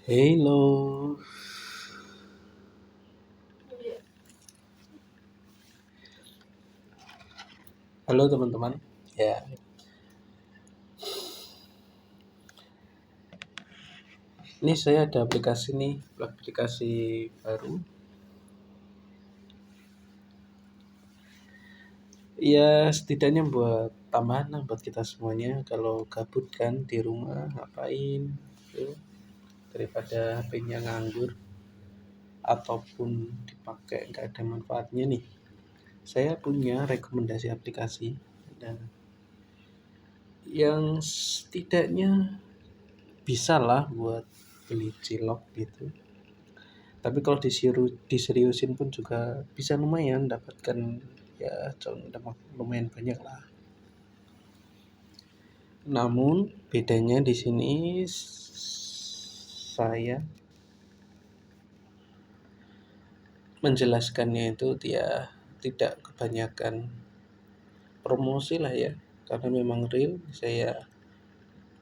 Halo, halo teman-teman. Ya, ini saya ada aplikasi baru. Ya, setidaknya buat tambahan lah buat kita semuanya. Kalau gabut kan di rumah ngapain, gitu, daripada HP-nya nganggur ataupun dipakai nggak ada manfaatnya nih. Saya punya rekomendasi aplikasi dan yang setidaknya bisa lah buat beli cilok gitu. Tapi kalau diseriusin pun juga bisa lumayan dapatkan ya lumayan banyak lah. Namun bedanya di sini saya menjelaskannya itu dia tidak kebanyakan promosi lah ya, karena memang real saya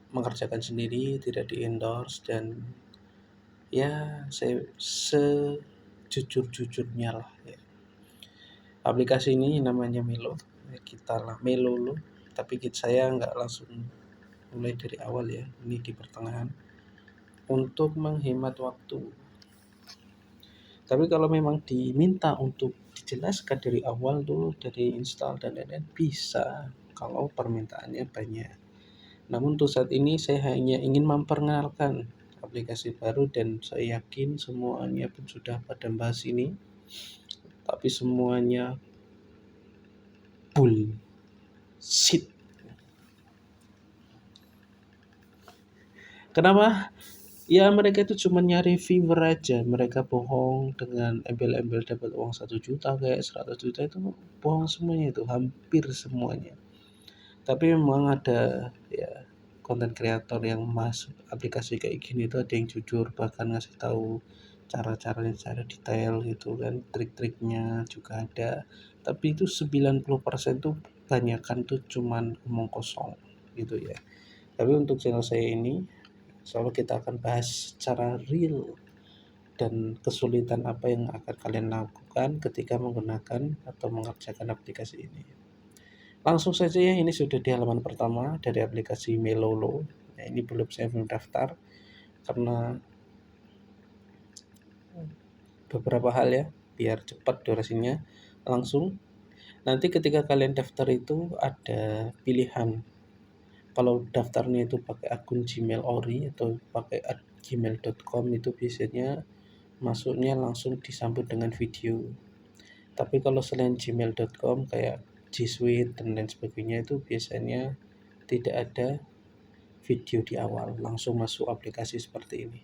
mengerjakan sendiri, tidak di endorse, dan ya saya sejujur-jujurnya lah ya. Aplikasi ini namanya Melo, ya, kita lah Melo lo, tapi saya nggak langsung mulai dari awal ya, ini di pertengahan untuk menghemat waktu. Tapi kalau memang diminta untuk dijelaskan dari awal tuh, dari install dan lain-lain, bisa kalau permintaannya banyak. Namun untuk saat ini saya hanya ingin memperkenalkan aplikasi baru, dan saya yakin semuanya pun sudah pada bahas ini, tapi semuanya bullshit. Kenapa? Ya mereka itu cuma nyari viewer aja, mereka bohong dengan embel-embel dapat uang 1 juta kayak 100 juta, itu bohong semuanya, itu hampir semuanya. Tapi memang ada ya konten kreator yang masuk aplikasi kayak gini itu ada yang jujur, bahkan ngasih tahu cara-caranya secara detail gitu kan, trik-triknya juga ada. Tapi itu 90% tuh banyakan tuh cuman omong kosong gitu ya. Tapi untuk channel saya ini, soalnya kita akan bahas secara real dan kesulitan apa yang akan kalian lakukan ketika menggunakan atau mengerjakan aplikasi ini. Langsung saja ya, ini sudah di halaman pertama dari aplikasi Melolo. Nah, ini saya belum daftar karena beberapa hal ya, biar cepat durasinya. Langsung nanti ketika kalian daftar itu ada pilihan. Kalau daftarnya itu pakai akun Gmail Ori atau pakai gmail.com, itu biasanya masuknya langsung disambut dengan video. Tapi kalau selain gmail.com kayak G Suite dan lain sebagainya, itu biasanya tidak ada video di awal, langsung masuk aplikasi seperti ini.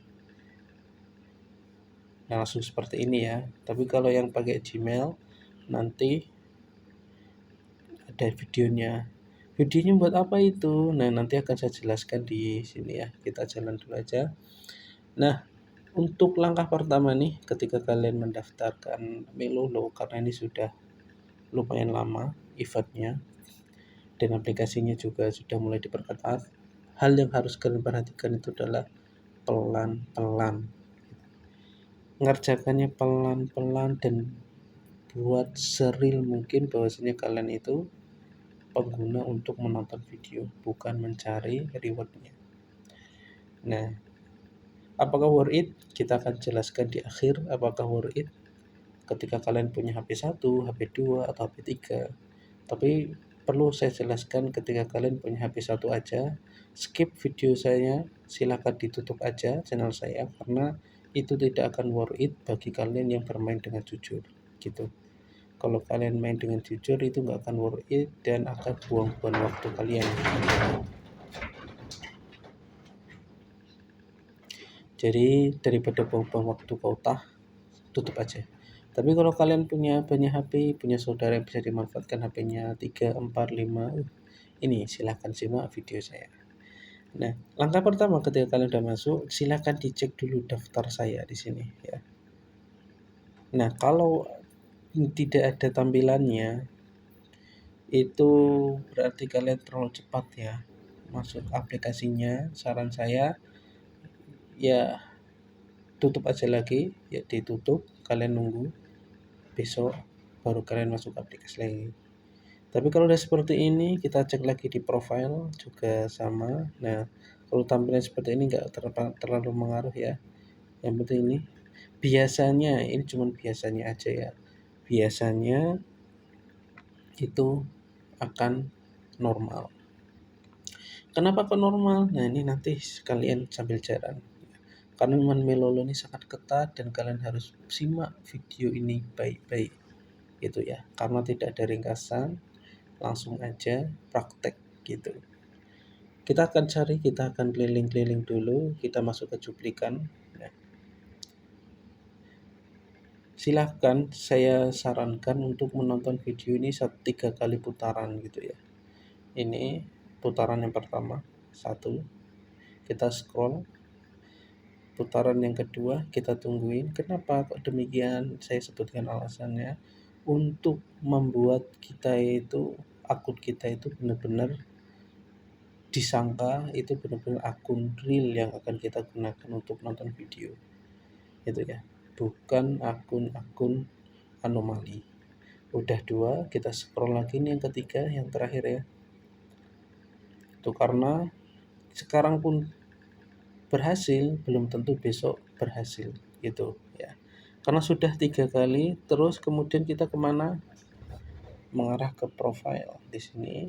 Nah, langsung seperti ini ya. Tapi kalau yang pakai Gmail nanti ada videonya. Videonya buat apa itu? Nah, nanti akan saya jelaskan di sini ya. Kita jalan dulu aja. Nah, untuk langkah pertama nih, ketika kalian mendaftarkan Melolo, karena ini sudah lumayan lama eventnya dan aplikasinya juga sudah mulai diperketat, hal yang harus kalian perhatikan itu adalah pelan-pelan. Ngerjakannya pelan-pelan dan buat seril mungkin bahwasanya kalian itu pengguna untuk menonton video, bukan mencari rewardnya. Nah, apakah worth it? Kita akan jelaskan di akhir apakah worth it ketika kalian punya HP 1, HP 2, atau HP 3. Tapi perlu saya jelaskan, ketika kalian punya HP 1 aja, skip video saya, silahkan ditutup aja channel saya, karena itu tidak akan worth it bagi kalian yang bermain dengan jujur gitu. Kalau kalian main dengan jujur itu nggak akan worth it dan akan buang-buang waktu kalian. Jadi daripada buang-buang waktu ke otak, tutup aja. Tapi kalau kalian punya banyak HP, punya saudara yang bisa dimanfaatkan HP-nya 3, 4, 5, ini silahkan simak video saya. Nah, langkah pertama ketika kalian udah masuk, silahkan dicek dulu daftar saya di sini ya. Nah, kalau tidak ada tampilannya, itu berarti kalian terlalu cepat ya masuk aplikasinya. Saran saya ya tutup aja lagi, ya ditutup, kalian nunggu besok baru kalian masuk aplikasi lagi. Tapi kalau udah seperti ini, kita cek lagi di profile juga sama. Nah, kalau tampilan seperti ini nggak terlalu mengaruh ya. Yang penting ini biasanya, ini cuma biasanya aja ya. Biasanya itu akan normal. Kenapa kok normal? Nah, ini nanti kalian sambil jalan. Karena Iman Melolo ini sangat ketat dan kalian harus simak video ini baik-baik gitu ya. Karena tidak ada ringkasan, langsung aja praktek gitu. Kita akan keliling-keliling dulu, kita masuk ke cuplikan. Nah, silahkan saya sarankan untuk menonton video ini 3 kali putaran gitu ya. Ini putaran yang pertama, 1, kita scroll. Putaran yang kedua kita tungguin. Kenapa kok demikian? Saya sebutkan alasannya untuk membuat akun kita itu benar-benar disangka itu benar-benar akun real yang akan kita gunakan untuk nonton video. Itu ya. Bukan akun-akun anomali. Udah 2, kita scroll lagi nih yang ketiga, yang terakhir ya. Itu karena sekarang pun berhasil belum tentu besok berhasil gitu ya, karena sudah 3 kali terus kemudian kita kemana, mengarah ke profile di sini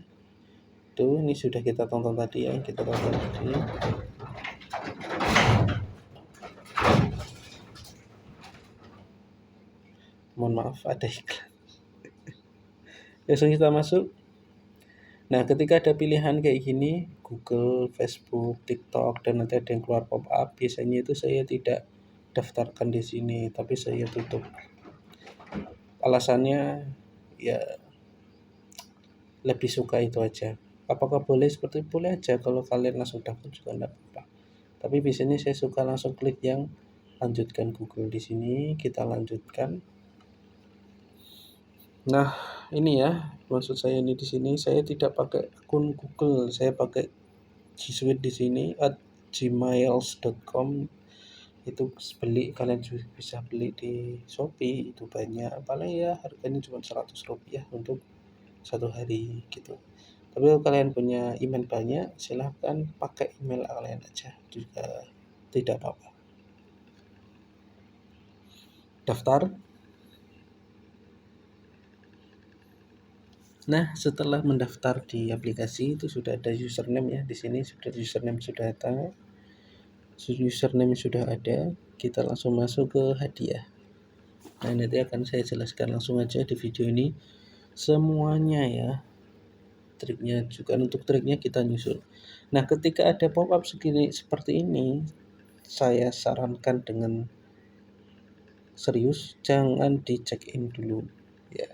tuh. Ini sudah kita tonton tadi ya, kita tonton tadi. Mohon maaf ada iklan. Langsung kita masuk. Nah, ketika ada pilihan kayak gini, Google, Facebook, TikTok, dan nanti ada yang keluar pop up, biasanya itu saya tidak daftarkan di sini, tapi saya tutup. Alasannya ya lebih suka itu aja. Apakah boleh seperti boleh aja, kalau kalian langsung daftar juga enggak apa-apa. Tapi biasanya saya suka langsung klik yang lanjutkan Google di sini, kita lanjutkan. Nah, ini ya, maksud saya ini di sini saya tidak pakai akun Google, saya pakai G Suite di sini @gmails.com. Itu beli, kalian juga bisa beli di Shopee, itu banyak. Paling ya harganya cuma 100 rupiah untuk 1 hari gitu. Tapi kalau kalian punya email banyak, silahkan pakai email kalian aja juga tidak apa-apa. Daftar. Nah, setelah mendaftar di aplikasi itu sudah ada username ya. Di sini sudah username sudah ada. Username sudah ada, kita langsung masuk ke hadiah. Nah, nanti akan saya jelaskan langsung aja di video ini semuanya ya. Triknya juga, untuk triknya kita nyusul. Nah, ketika ada pop up segini seperti ini, saya sarankan dengan serius jangan di check in dulu ya,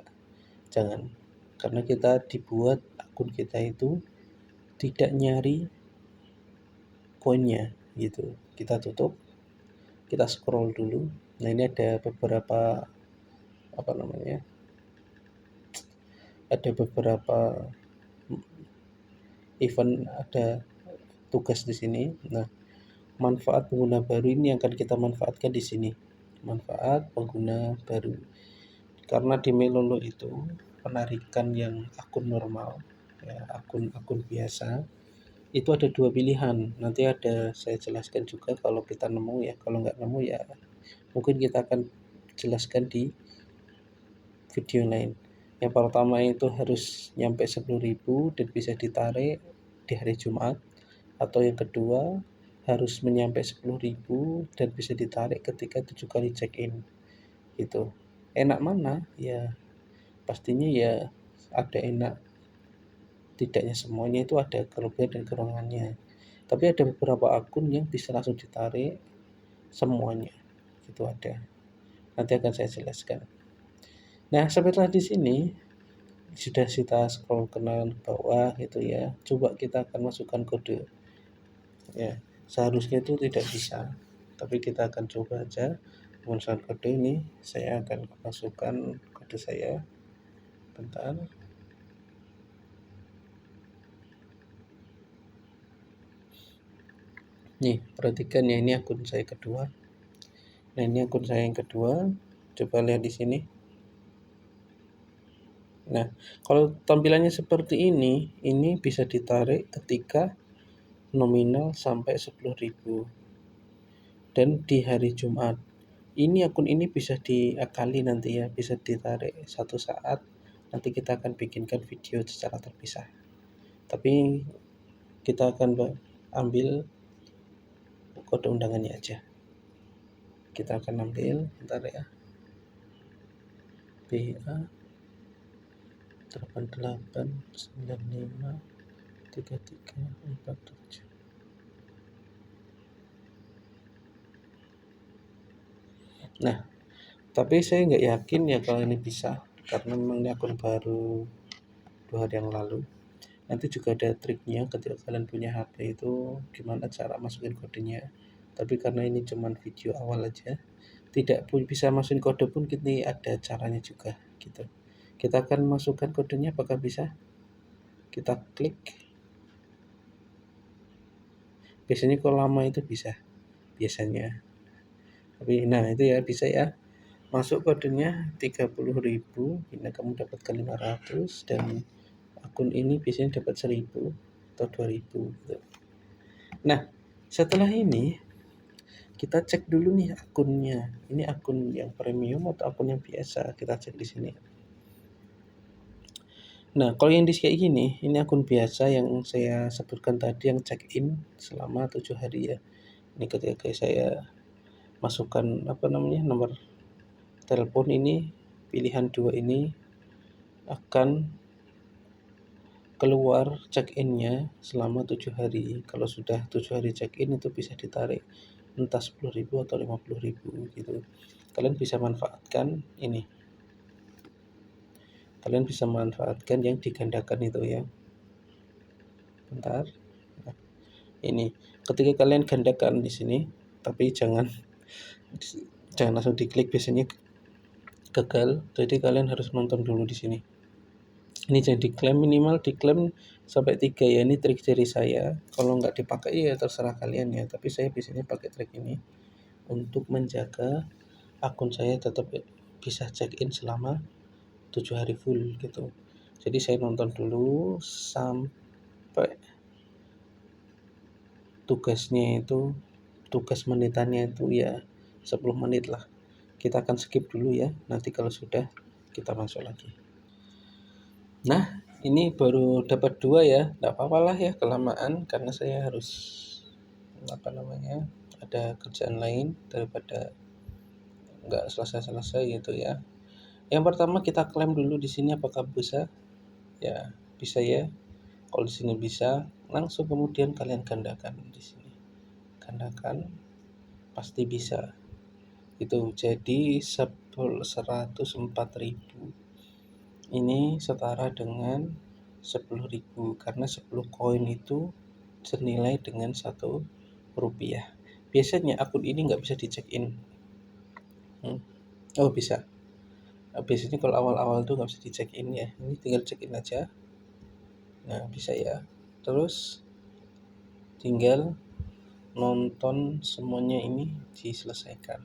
jangan, karena kita dibuat akun kita itu tidak nyari koinnya gitu. Kita tutup, kita scroll dulu. Nah, ini ada beberapa ada beberapa event, ada tugas di sini. Nah, manfaat pengguna baru ini akan kita manfaatkan di sini. Manfaat pengguna baru. Karena di Melolo itu penarikan yang akun normal ya, akun biasa itu ada 2 pilihan. Nanti saya jelaskan juga kalau kita nemu ya. Kalau nggak nemu ya mungkin kita akan jelaskan di video lain. Yang pertama itu harus nyampe 10.000 dan bisa ditarik di hari Jumat. Atau yang kedua harus menyampe 10.000 dan bisa ditarik ketika 7 kali check-in gitu. Enak mana? Ya pastinya ya ada enak tidaknya, semuanya itu ada kelebihan dan kekurangannya. Tapi ada beberapa akun yang bisa langsung ditarik semuanya. Itu ada. Nanti akan saya jelaskan. Nah, setelah di sini sudah kita scroll ke bawah gitu ya. Coba kita akan masukkan kode. Ya, seharusnya itu tidak bisa. Tapi kita akan coba aja menggunakan kode ini. Saya akan masukkan kode saya. Bentar. Nih, perhatikan ya, ini akun saya kedua. Nah, ini akun saya yang kedua. Coba lihat di sini. Nah, kalau tampilannya seperti ini bisa ditarik ketika nominal sampai 10.000 dan di hari Jumat. Ini akun ini bisa diakali nanti ya, bisa ditarik satu saat. Nanti kita akan bikinkan video secara terpisah. Tapi kita akan ambil kode undangannya aja. Kita akan ambil, bentar ya. BA 88953347. Nah, tapi saya nggak yakin ya kalau ini bisa, karena memang ini akun baru 2 hari yang lalu. Nanti juga ada triknya ketika kalian punya HP itu gimana cara masukin kodenya. Tapi karena ini cuman video awal aja, tidak pun bisa masukin kode pun kita ada caranya juga gitu. Kita akan masukkan kodenya, apakah bisa? Kita klik. Biasanya kalau lama itu bisa, biasanya. Tapi nah itu ya bisa ya. Masuk kodenya 30.000, ini kamu dapatkan 500 dan akun ini biasanya dapat 1.000 atau 2.000 gitu. Nah, setelah ini kita cek dulu nih akunnya. Ini akun yang premium atau akun yang biasa? Kita cek di sini. Nah, kalau yang di kayak gini, ini akun biasa yang saya sebutkan tadi yang check-in selama 7 hari ya. Ini ketika saya masukkan nomor telepon ini, pilihan 2 ini akan keluar check-in-nya selama 7 hari. Kalau sudah 7 hari check-in itu bisa ditarik entah 10.000 atau 50.000 gitu. Kalian bisa manfaatkan ini. Kalian bisa manfaatkan yang digandakan itu ya. Bentar. Nah, ini ketika kalian gandakan di sini, tapi jangan langsung diklik, biasanya gagal. Jadi kalian harus nonton dulu di sini. Ini jangan diklaim, minimal diklaim sampai 3 ya. Ini trik dari saya. Kalau nggak dipakai ya terserah kalian ya. Tapi saya biasanya pakai trik ini untuk menjaga akun saya tetap bisa check-in selama 7 hari full gitu. Jadi saya nonton dulu sampai tugas menitannya itu ya 10 menit lah. Kita akan skip dulu ya. Nanti kalau sudah kita masuk lagi. Nah, ini baru dapat 2 ya. Nggak apa-apa lah ya kelamaan karena saya harus ada kerjaan lain daripada nggak selesai-selesai gitu ya. Yang pertama kita klaim dulu di sini apakah bisa? Ya, bisa ya. Kalau di sini bisa, langsung kemudian kalian gandakan di sini. Gandakan pasti bisa. Itu jadi 104.000. Ini setara dengan 10.000 karena 10 koin itu senilai dengan 1 rupiah. Biasanya akun ini nggak bisa di-check-in. Oh bisa. Biasanya kalau awal-awal tuh nggak bisa di-check-in ya. Ini tinggal check-in aja. Nah bisa ya. Terus tinggal nonton semuanya ini diselesaikan.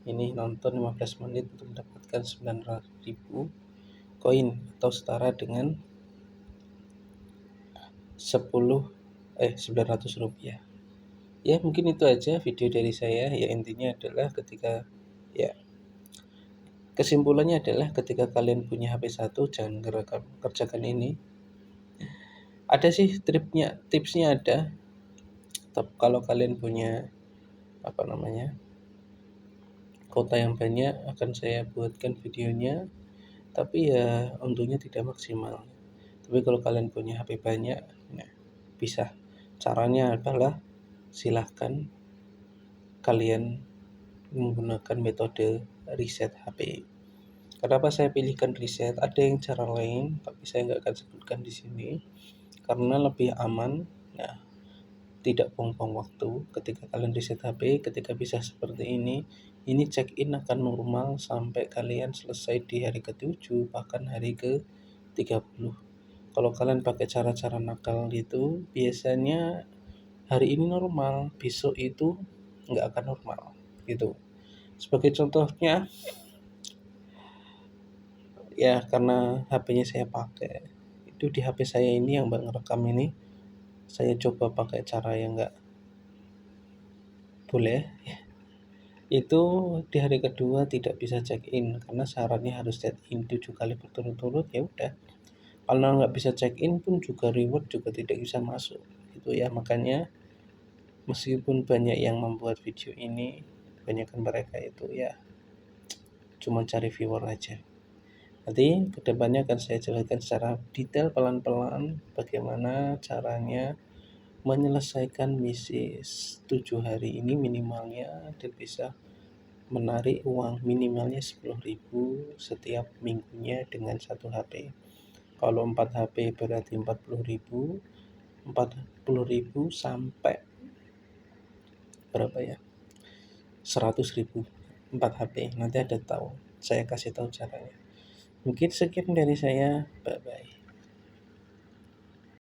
Ini nonton 15 menit untuk mendapatkan 900.000 koin atau setara dengan 900 rupiah. Ya mungkin itu aja video dari saya. Ya intinya adalah kesimpulannya adalah ketika kalian punya HP 1 jangan kerjakan ini. Ada sih tipsnya ada. Tapi kalau kalian punya kota yang banyak akan saya buatkan videonya. Tapi ya untungnya tidak maksimal. Tapi kalau kalian punya HP banyak, ya, bisa. Caranya adalah silahkan kalian menggunakan metode reset HP. Kenapa saya pilihkan reset? Ada yang cara lain, tapi saya nggak akan sebutkan di sini karena lebih aman. Nah, tidak buang-buang waktu ketika kalian reset HP, ketika bisa seperti ini check-in akan normal sampai kalian selesai di hari ke-7 bahkan hari ke-30. Kalau kalian pakai cara-cara nakal gitu, biasanya hari ini normal, besok itu nggak akan normal gitu. Sebagai contohnya, ya karena HP-nya saya pakai, itu di HP saya ini yang buat ngerekam ini, saya coba pakai cara yang nggak boleh. Itu di hari kedua tidak bisa check in karena syaratnya harus check in 7 kali berturut-turut. Ya udah, kalau nggak bisa check in pun juga reward juga tidak bisa masuk gitu ya. Makanya meskipun banyak yang membuat video ini, kebanyakan mereka itu ya cuma cari viewer aja. Nanti kedepannya akan saya jelaskan secara detail pelan-pelan bagaimana caranya menyelesaikan misi 7 hari ini minimalnya, dan bisa menarik uang minimalnya 10.000 setiap minggunya dengan satu HP. Kalau 4 HP berarti 40.000, 40.000 sampai berapa ya, 100.000 4 HP. Nanti ada tahu, saya kasih tahu caranya. Mungkin sekian dari saya, bye bye.